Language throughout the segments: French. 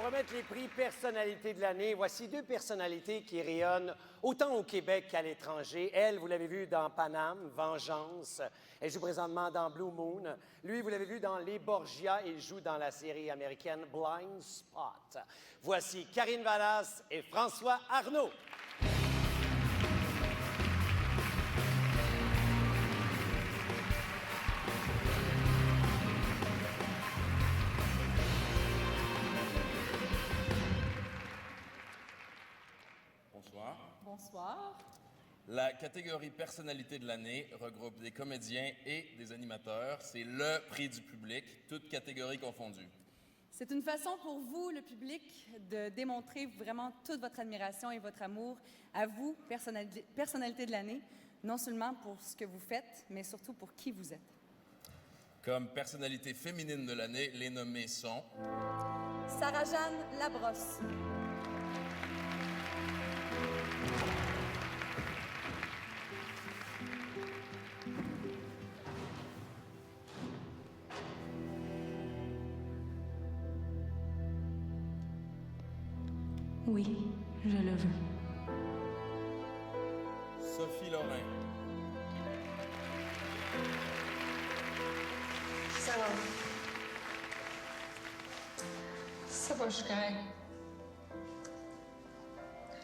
remettre les prix personnalités de l'année. Voici deux personnalités qui rayonnent autant au Québec qu'à l'étranger. Elle, vous l'avez vu dans Paname, Vengeance. Elle joue présentement dans Blue Moon. Lui, vous l'avez vu dans Les Borgia. Il joue dans la série américaine Blind Spot. Voici Karine Vallas et François Arnaud. Bonsoir. Bonsoir. La catégorie personnalité de l'année regroupe des comédiens et des animateurs. C'est le prix du public, toutes catégories confondues. C'est une façon pour vous, le public, de démontrer vraiment toute votre admiration et votre amour à vous, personnalité de l'année, non seulement pour ce que vous faites, mais surtout pour qui vous êtes. Comme personnalité féminine de l'année, les nommés sont Sarah-Jeanne Labrosse. Oui, je le veux. Sophie Lorrain, Ça va. Ça va, je suis correcte.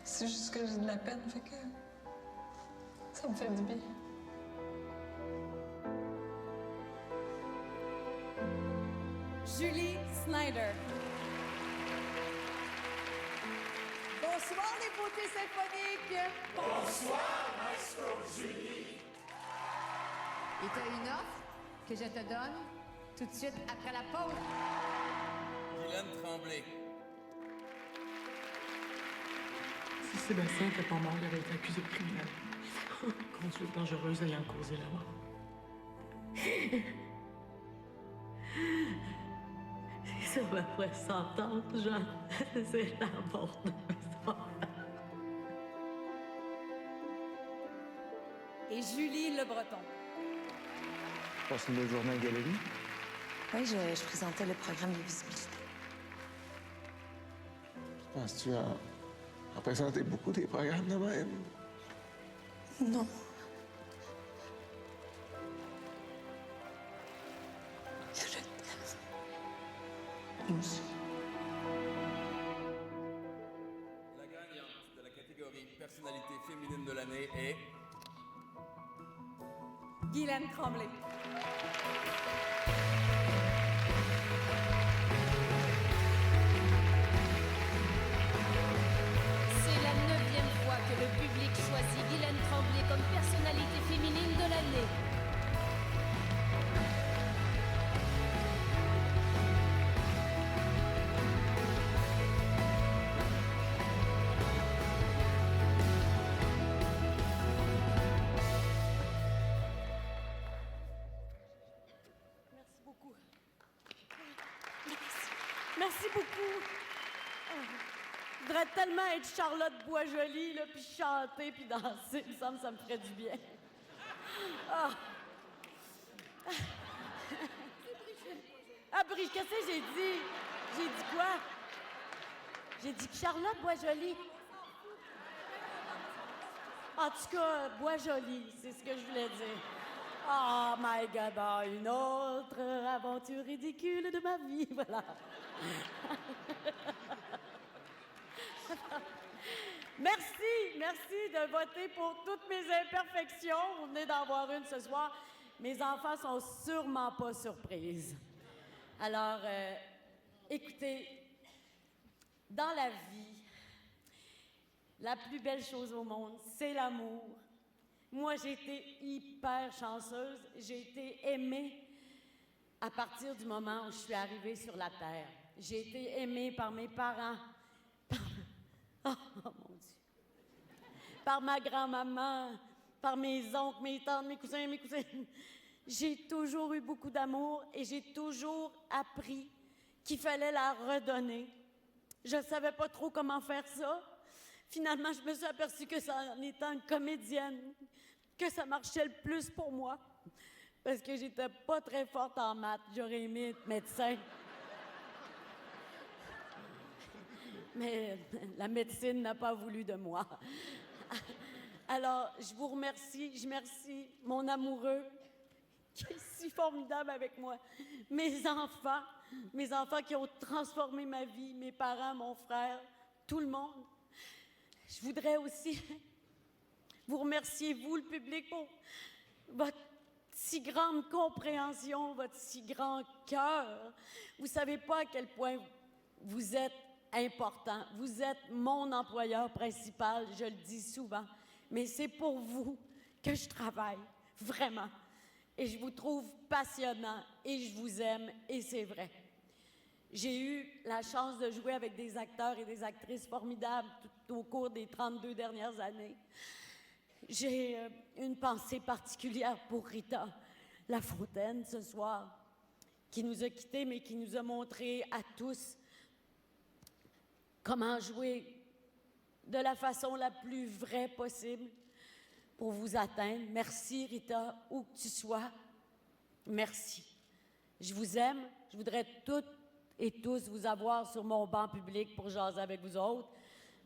C'est juste que j'ai de la peine, fait que ça me fait du bien. Julie Snyder. Bonsoir les beautés symphoniques. Bonsoir, Maestro Julie. Et t'as une offre que je te donne tout de suite après la pause. Guylaine Tremblay, Si Sébastien n'était pas mort, il aurait été accusé de criminel. Conduite dangereuse ayant causé la mort. Si ça me ferait s'entendre, Jean, c'est la mort de mes enfants. Et Julie Le Breton. Passe une belle journée à la galerie. Oui, je présentais le programme de visibilité. Penses-tu en présenter beaucoup des programmes de même? Non. Je t'aime. Moi aussi. la gagnante de la catégorie personnalité féminine de l'année est Guylaine Tremblay. C'est la 9e fois que le public choisit Guylaine Tremblay comme personnalité féminine de l'année. Merci beaucoup. Merci beaucoup. Je voudrais tellement être Charlotte Boisjoli, là, puis chanter, puis danser. Il me semble que ça me ferait du bien. Ah. Ah, qu'est-ce que j'ai dit? J'ai dit quoi? J'ai dit que Charlotte Boisjoli. En tout cas, Boisjoli, c'est ce que je voulais dire. Oh my God, ah, une autre aventure ridicule de ma vie, voilà. Merci de voter pour toutes mes imperfections. Vous venez d'en voir une ce soir. Mes enfants sont sûrement pas surprises. Alors, écoutez, dans la vie, la plus belle chose au monde, c'est l'amour. Moi, j'ai été hyper chanceuse. J'ai été aimée à partir du moment où je suis arrivée sur la Terre. J'ai été aimée par mes parents, oh mon Dieu, par ma grand-maman, par mes oncles, mes tantes, mes cousins, mes cousines. J'ai toujours eu beaucoup d'amour et j'ai toujours appris qu'il fallait la redonner. Je ne savais pas trop comment faire ça. Finalement, je me suis aperçue que c'est en étant une comédienne que ça marchait le plus pour moi. Parce que j'étais pas très forte en maths. J'aurais aimé être médecin. Mais la médecine n'a pas voulu de moi. Alors, je vous remercie. Je remercie mon amoureux qui est si formidable avec moi. Mes enfants qui ont transformé ma vie, mes parents, mon frère, tout le monde. Je voudrais aussi vous remercier, vous, le public, pour votre si grande compréhension, votre si grand cœur. Vous savez pas à quel point vous êtes important. Vous êtes mon employeur principal, je le dis souvent. Mais c'est pour vous que je travaille, vraiment. Et je vous trouve passionnant et je vous aime, et c'est vrai. J'ai eu la chance de jouer avec des acteurs et des actrices formidables tout au cours des 32 dernières années. J'ai une pensée particulière pour Rita Lafontaine ce soir, qui nous a quittés, mais qui nous a montré à tous comment jouer de la façon la plus vraie possible pour vous atteindre. Merci, Rita, où que tu sois. Merci. Je vous aime. Je voudrais toutes et tous vous avoir sur mon banc public pour jaser avec vous autres.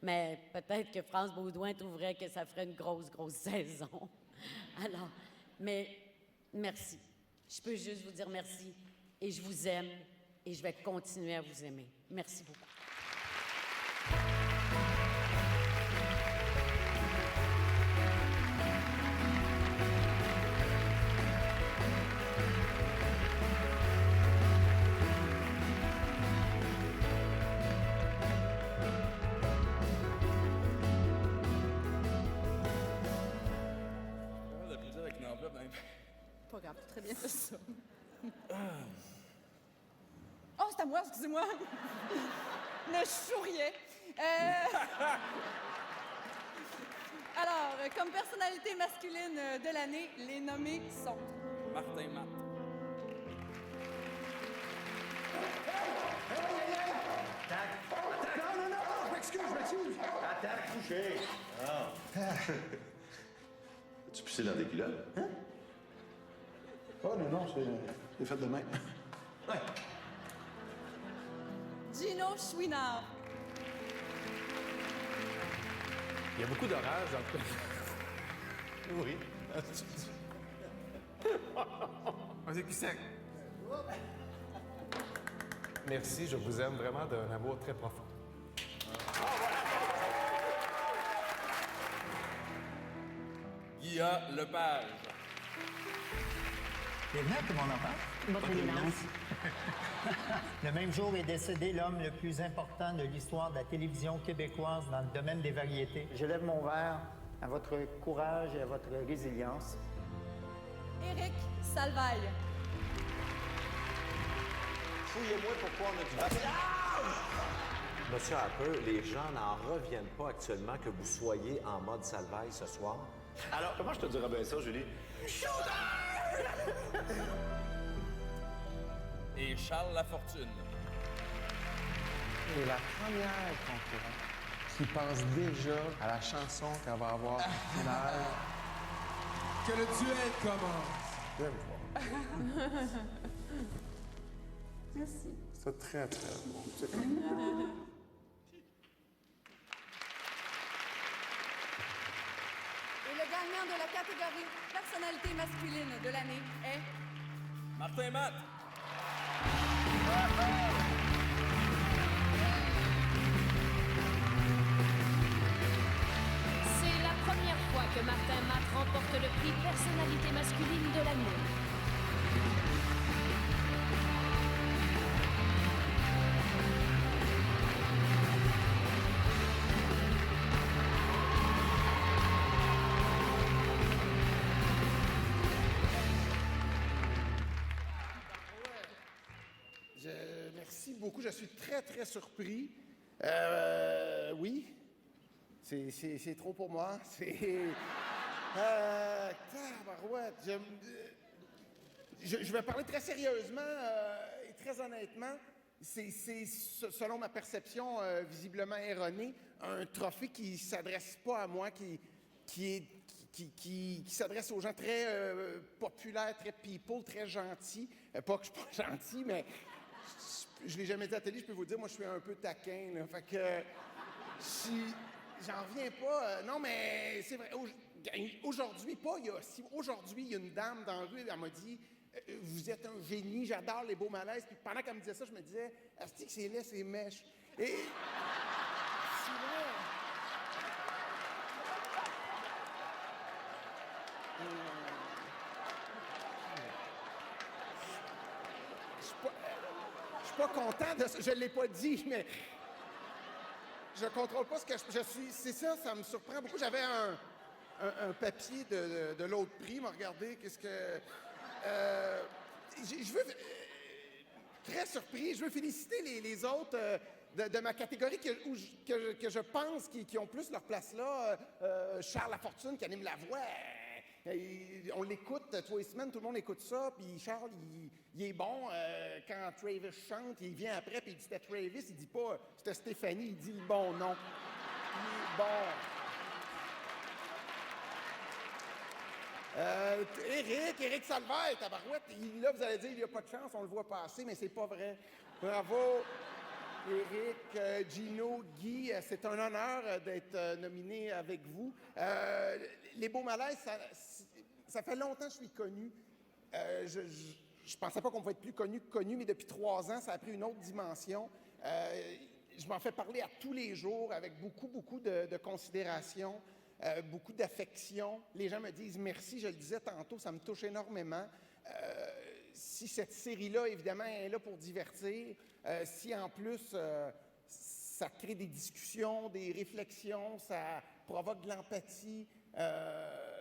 Mais peut-être que France Baudouin trouverait que ça ferait une grosse saison. Alors, mais merci. Je peux juste vous dire merci. Et je vous aime. Et je vais continuer à vous aimer. Merci beaucoup. Pas grave, très bien, c'est ça. Oh, c'est à moi, excusez-moi. Le chourier. Alors, comme personnalité masculine de l'année, les nommés sont... Martin Matt. Non, m'excuse. Attaque, couché. Tu pissé dans des culottes? Hein? Oh non, c'est fait de même. Ouais. Gino Chouinard. Il y a beaucoup d'orages, en tout cas. Oui. Vas-y, qui c'est? Merci, je vous aime vraiment d'un amour très profond. Guilla Lepage. Bienvenue à Tout le monde en parle. Votre Éminence. Le même jour est décédé l'homme le plus important de l'histoire de la télévision québécoise dans le domaine des variétés. Je lève mon verre à votre courage et à votre résilience. Éric Salvaille. Fouillez-moi pourquoi on a du vaccin. Monsieur Harper, les gens n'en reviennent pas actuellement que vous soyez en mode Salvaille ce soir. Alors, comment je te dirais bien ça, Julie? Et Charles Lafortune. Et la première concurrente qui pense déjà à la chanson qu'elle va avoir au final. Que le duel commence. Je vais me voir. Merci. C'est très, très bon. Et le gagnant de la catégorie personnalité masculine de l'année est... Martin Matt. C'est la première fois que Martin Matt remporte le prix personnalité masculine de l'année. Merci beaucoup. Je suis très, très surpris. Oui. C'est trop pour moi. C'est... tabarouette. Je vais parler très sérieusement et très honnêtement. C'est, selon ma perception visiblement erronée, un trophée qui ne s'adresse pas à moi, qui s'adresse aux gens très populaires, très people, très gentils. Pas que je suis pas gentil, mais je l'ai jamais dit à la télé, je peux vous dire, moi, je suis un peu taquin, là. Fait que j'en reviens pas. Non, mais c'est vrai. Aujourd'hui, aujourd'hui, il y a une dame dans la rue, elle m'a dit vous êtes un génie, j'adore les beaux malaises. Puis pendant qu'elle me disait ça, je me disais asti que c'est laid, c'est mèche. Et c'est vrai. Je suis pas content de ça. Je l'ai pas dit, mais je contrôle pas ce que je suis. C'est ça me surprend beaucoup. J'avais un papier de l'autre prix, m'a regardé, qu'est-ce que... je veux... très surpris, je veux féliciter les autres de ma catégorie que je pense qui ont plus leur place là. Charles Lafortune qui anime La Voix. On l'écoute 3 semaines, tout le monde écoute ça, puis Charles, il est bon. Quand Travis chante, il vient après, puis il dit c'était Travis, il dit pas c'était Stéphanie, il dit le bon nom. Il est bon. Éric Salvaire, tabarouette, là, vous allez dire, il n'y a pas de chance, on le voit passer, mais c'est pas vrai. Bravo, Éric, Gino, Guy, c'est un honneur d'être nominé avec vous. Les Beaux Malaises, ça fait longtemps que je suis connu. Je pensais pas qu'on pouvait être plus connu, mais depuis 3 ans, ça a pris une autre dimension. Je m'en fais parler à tous les jours avec beaucoup de considération. Beaucoup d'affection. Les gens me disent merci, je le disais tantôt, ça me touche énormément. Si cette série-là, évidemment, est là pour divertir, si en plus ça crée des discussions, des réflexions, ça provoque de l'empathie, ça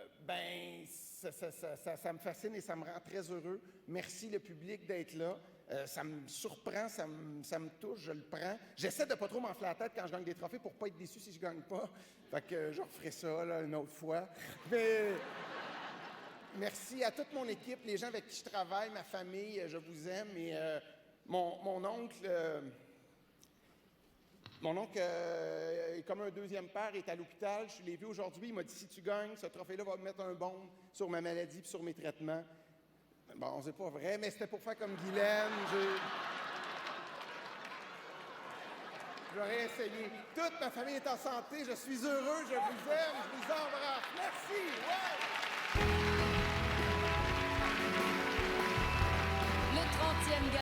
me fascine et ça me rend très heureux. Merci le public d'être là. Ça me surprend, ça me touche, je le prends. J'essaie de pas trop m'enfler la tête quand je gagne des trophées pour pas être déçu si je gagne pas. Fait que je referai ça là, une autre fois. Mais merci à toute mon équipe, les gens avec qui je travaille, ma famille, je vous aime. Et mon oncle... Mon oncle est comme un deuxième père, est à l'hôpital. Je l'ai vu aujourd'hui. Il m'a dit si tu gagnes, ce trophée-là va me mettre un baume sur ma maladie et sur mes traitements. Bon, c'est pas vrai, mais c'était pour faire comme Guylaine. J'aurais essayé. Toute ma famille est en santé. Je suis heureux. Je vous aime. Je vous embrasse. Merci. Ouais. Le 30e